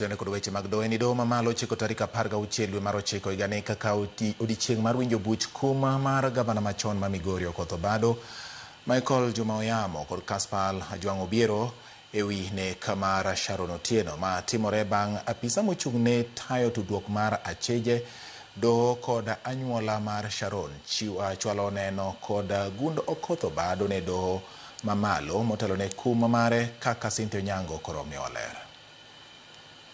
Jone kod weche mag doho doho mamalo chiko tarik 16 dwe mar 9 higa ni kaka odiechieng' mar winjo buch kum mar gavana machon ma Migori Okoth Obado, Michael Juma Oyamo kod Caspar Ajwang' Obiero ewi nek mar Sharon Otieno ma timore bang' apisa mochung'ne tayo tudruok mar Acheje doho kod anyuola mar Sharon chwalo neno kod gund Okoth Obado ne doho mamalo motelo ne kum mare kaka Cynthia Onyango korome oler.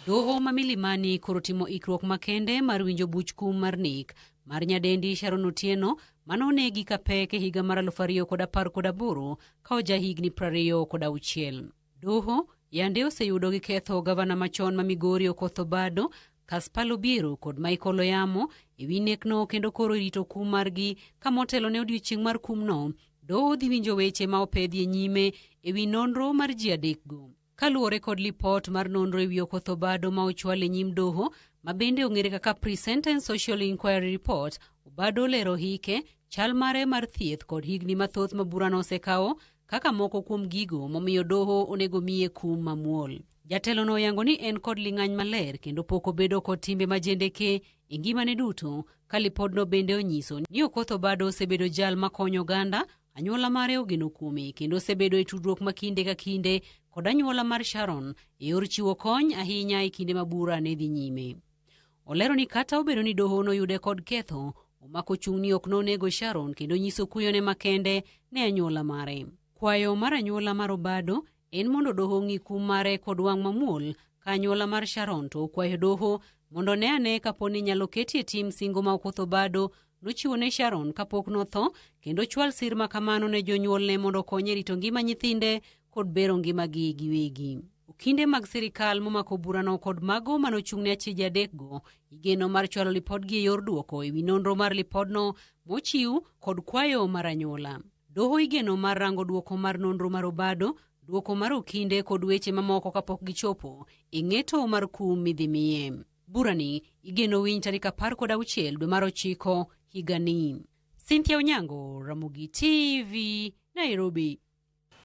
Doho ma Milimani koro timo ikruok makende mar winjo buch kum mar nek mar nyadendi Sharon Otieno manonegi ka pek e higa mar 2018 ka oja higni 26. Doho yande oseyudo gi ketho gavana machon ma Migori Okoth Obado, Caspar Obiero kod Michael Oyamo ewi nekno kendo koro rito kum margi ka motelo ne odiechieng' mar kumno. Doho dhi winjo weche ma opedhi nyime ewi nonro mar ji adekgo. Kaluwore kod lipot mar nonro ewi Okoth Obado ma ochwal e nyim doho ma bende ong'ere kaka Pre-Sentence Social Inquiry Report, Obado lero hike, chal mare mar thieth kod higni mathoth ma burano osekawo kaka moko kuom gigo momiyo doho onego miye kum mamuol. Jatelo no oyango ni en kod ling'any maler kendo pok obedo kod timbe majendeke e ngimane duto, ka lipodno bende onyiso ni Okoth Obado osebedo jal makonyo oganda, anyuola mare ogeno kuome kendo osebedo e tudruok ma kinde ka kinde kod anyuola mar Sharon e yor chiwo kony ahinya e kinde ma bura ne dhi nyime. Olero ni kata obedo ni doho noyude kod ketho, omako chung' ni ok nonego Sharon kendo nyiso kuyone makende ne anyuola mare. Kwayo mar anyuola mar Obado en mondo doho ng'i kum mare kod wang' mamuol, ka anyuola mar Sharon to okwayo doho mondo ne ane kaponi nyalo ketie tim singo ma Okoth Obado nochiwo ne Sharon kapok notho kendo chwal sir makamano ne jonyuolne mondo konye rito ngima nyithinde kod bero ngimagi giwegi. Okinde mag sirikal momako burano kod mago manochung'ne Acheje adekgo igeno mar chwalo lipodgi e yor duoko ewi nonro mar lipodno mochiw kod kwayo mar anyuola. Doho igeno mar rango duoko mar nonro mar Obado, duoko mar okinde kod weche mamoko kapok gichopo e ng'eto mar kum midhi miye. Burani igeno winj tarik 16 dwe mar 9 higa ni. Cynthia Onyango, Ramogi TV, Nairobi.